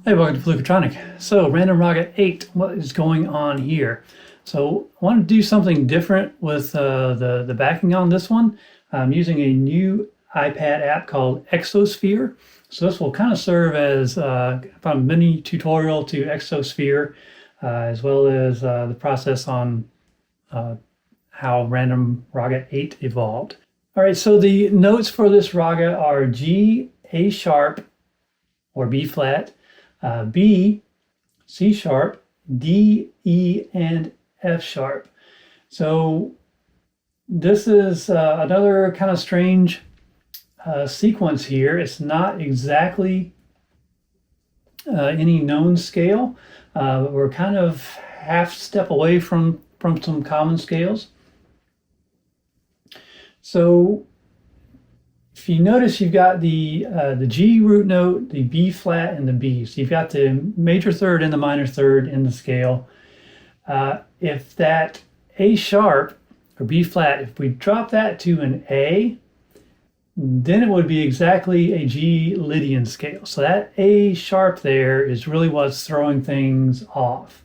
Hey, welcome to Fluketronic. So, Random Raga 8, what is going on here? So, I want to do something different with the backing on this one. I'm using a new iPad app called Exosphere. So, this will kind of serve as a mini tutorial to Exosphere, as well as the process on how Random Raga 8 evolved. All right, so the notes for this raga are G, A sharp, or B flat, B, C sharp, D, E, and F sharp. So this is another kind of strange sequence here. It's not exactly any known scale. We're kind of half step away from some common scales. So if you notice, you've got the G root note, the B flat, and the B. So you've got the major third and the minor third in the scale. If that A sharp or B flat, if we drop that to an A, then it would be exactly a G Lydian scale. So that A sharp there is really what's throwing things off.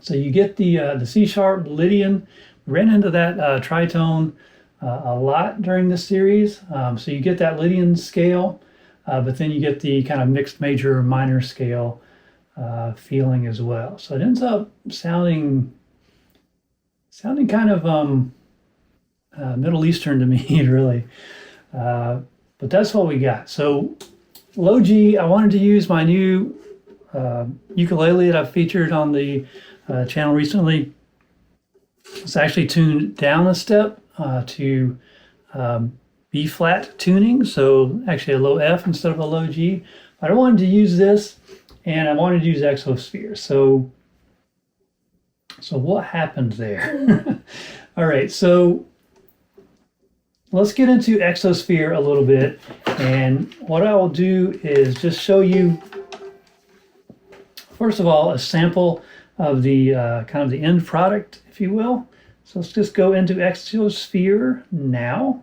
So you get the C sharp Lydian. We ran into that tritone a lot during this series. So you get that Lydian scale, but then you get the kind of mixed major minor scale feeling as well. So it ends up sounding kind of Middle Eastern to me, really. But that's what we got. So low G, I wanted to use my new ukulele that I've featured on the channel recently. It's actually tuned down a step to B flat tuning, so actually a low F instead of a low G. But I wanted to use this, and I wanted to use Exosphere. So what happened there? All right, so let's get into Exosphere a little bit, and what I will do is just show you, first of all, a sample of the kind of the end product, if you will. So let's just go into Exosphere now.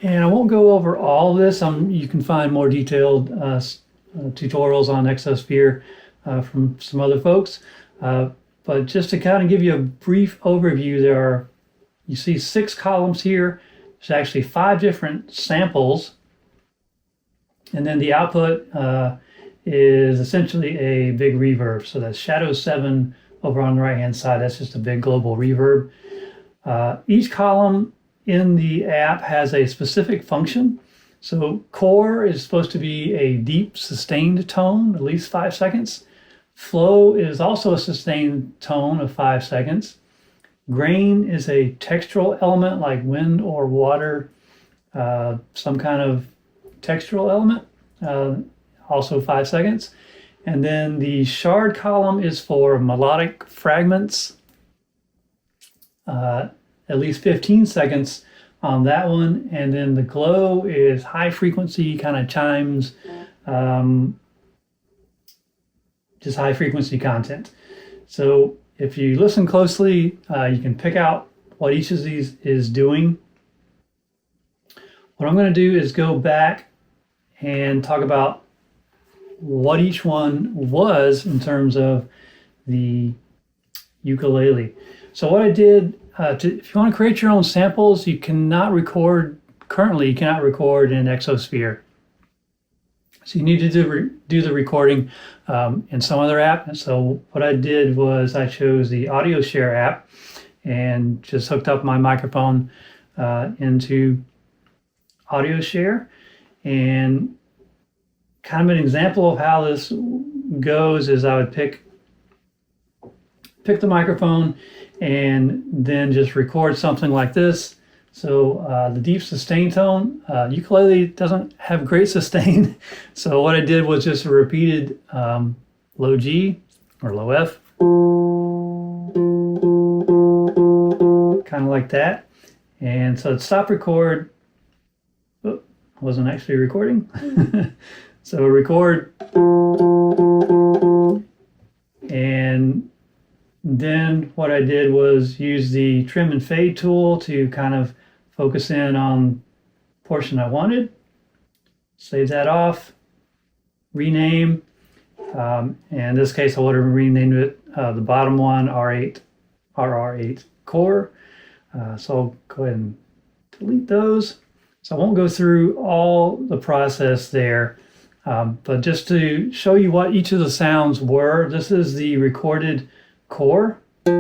And I won't go over all of this. You can find more detailed tutorials on Exosphere from some other folks. But just to kind of give you a brief overview, you see 6 columns here. There's actually 5 different samples. And then the output is essentially a big reverb. So that's Shadow 7 over on the right-hand side. That's just a big global reverb. Each column in the app has a specific function. So core is supposed to be a deep sustained tone, at least 5 seconds. Flow is also a sustained tone of 5 seconds. Grain is a textural element like wind or water, some kind of textural element. Also 5 seconds. And then the shard column is for melodic fragments, at least 15 seconds on that one. And then the glow is high frequency kind of chimes, just high frequency content. So if you listen closely, you can pick out what each of these is doing. What I'm going to do is go back and talk about what each one was in terms of the ukulele. So what I did, if you want to create your own samples, you cannot record, currently you cannot record in Exosphere. So you need to do the recording in some other app. And so what I did was I chose the Audio Share app and just hooked up my microphone into Audio Share. And kind of an example of how this goes is I would pick the microphone and then just record something like this. So the deep sustain tone, ukulele doesn't have great sustain. So what I did was just a repeated low G or low F, kind of like that. And so stop record. Oh, wasn't actually recording. So record, and then what I did was use the trim and fade tool to kind of focus in on portion I wanted. Save that off, rename. And in this case, I would have renamed it the bottom one, R8, RR8 core. So I'll go ahead and delete those. So I won't go through all the process there, but just to show you what each of the sounds were, this is the recorded core. You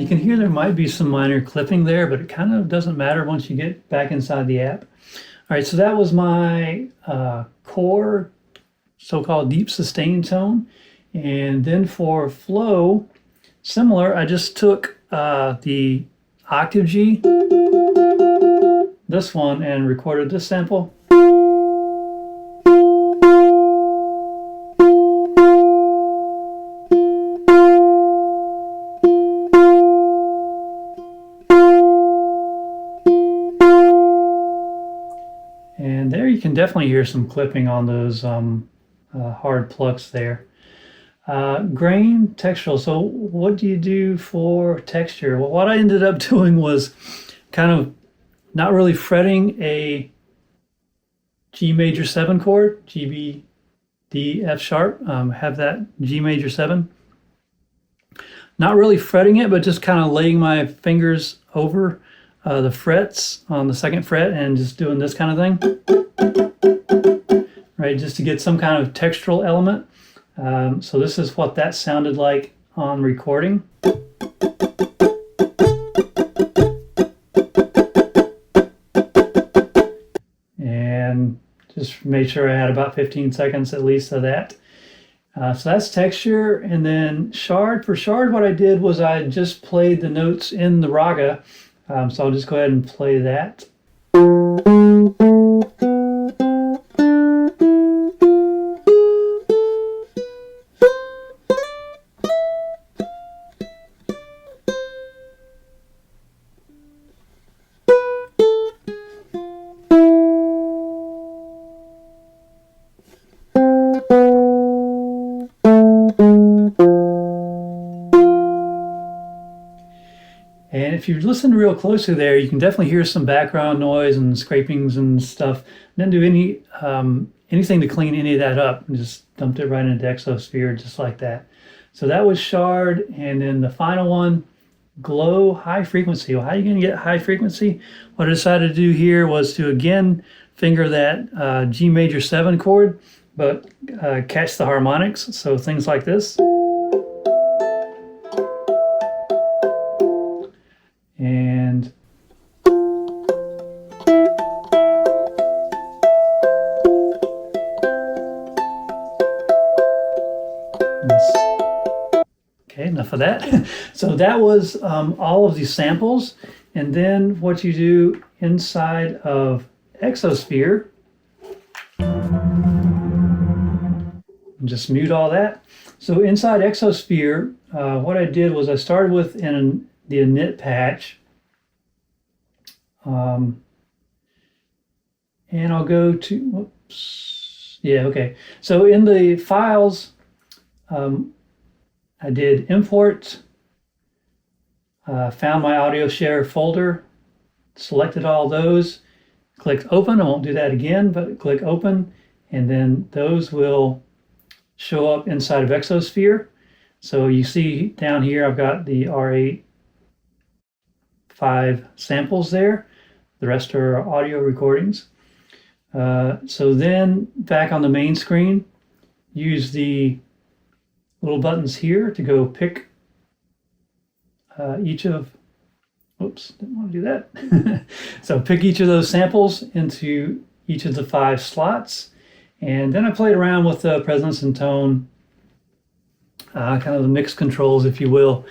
can hear there might be some minor clipping there, but it kind of doesn't matter once you get back inside the app. All right, so that was my core, so-called deep sustain tone. And then for flow, similar, I just took the octave G, this one, and recorded this sample. And there you can definitely hear some clipping on those hard plucks there. Grain, textural. So what do you do for texture? Well, what I ended up doing was kind of not really fretting a G major 7 chord, G, B, D, F sharp, have that G major 7. Not really fretting it, but just kind of laying my fingers over the frets on the 2nd fret and just doing this kind of thing, right? Just to get some kind of textural element. So this is what that sounded like on recording. And just made sure I had about 15 seconds at least of that. So that's texture. And then shard. For shard, what I did was I just played the notes in the Raga. So I'll just go ahead and play that. And if you listen real closely there, you can definitely hear some background noise and scrapings and stuff. Didn't do anything to clean any of that up. I just dumped it right into Exosphere just like that. So that was shard. And then the final one, glow, high frequency. Well, how are you going to get high frequency? What I decided to do here was to again finger that G major 7 chord, but catch the harmonics. So things like this. And okay, enough of that. So that was all of these samples. And then what you do inside of Exosphere, just mute all that. So inside Exosphere, what I did was I started with the init patch, and I'll go to, whoops, yeah, okay. So in the files, I did import, found my audio share folder, selected all those, clicked open. I won't do that again, but click open, and then those will show up inside of Exosphere. So you see down here, I've got the R8 5 samples there. The rest are audio recordings. So then back on the main screen, use the little buttons here to go pick each of, oops, didn't want to do that. So pick each of those samples into each of the 5 slots. And then I played around with the presence and tone, kind of the mix controls, if you will.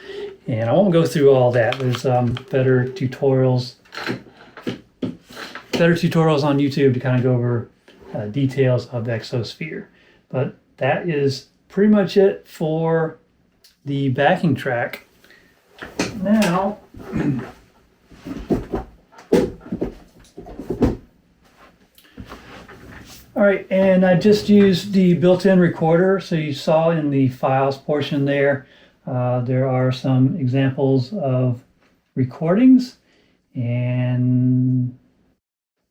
And I won't go through all that. There's better tutorials on YouTube to kind of go over details of Exosphere. But that is pretty much it for the backing track. Now, All right, and I just used the built-in recorder. So you saw in the files portion there, there are some examples of recordings, and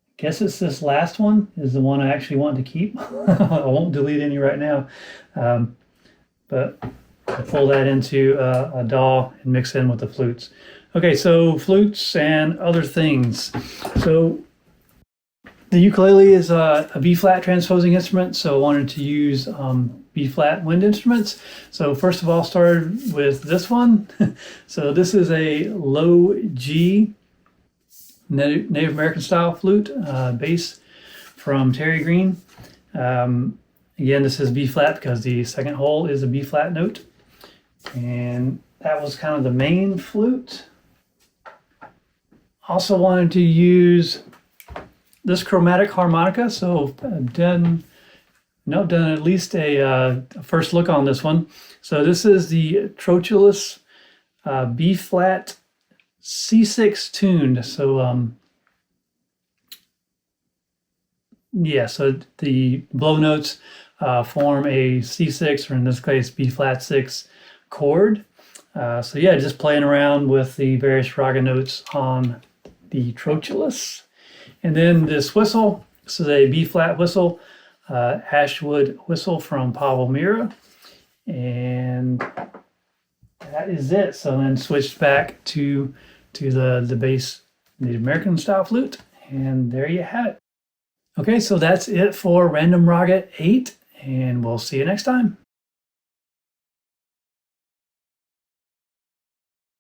I guess it's this last one is the one I actually want to keep. I won't delete any right now, but I pull that into a DAW and mix in with the flutes. Okay, so flutes and other things. So the ukulele is a B-flat transposing instrument, so I wanted to use B-flat wind instruments. So first of all, started with this one. So this is a low G Native American style flute bass from Terrygreen. Again, this is B-flat because the second hole is a B-flat note. And that was kind of the main flute. Also wanted to use this chromatic harmonica, so I've done at least a first look on this one. So this is the Trochilus B-flat C6 tuned. So yeah, so the blow notes form a C6, or in this case B-flat 6 chord. So yeah, just playing around with the various raga notes on the Trochilus. And then this whistle, this is a B-flat whistle, Ashwood whistle from Pavel Mirra. And that is it. So then switched back to the bass Native American style flute. And there you have it. Okay, so that's it for Random Raga 8, and we'll see you next time.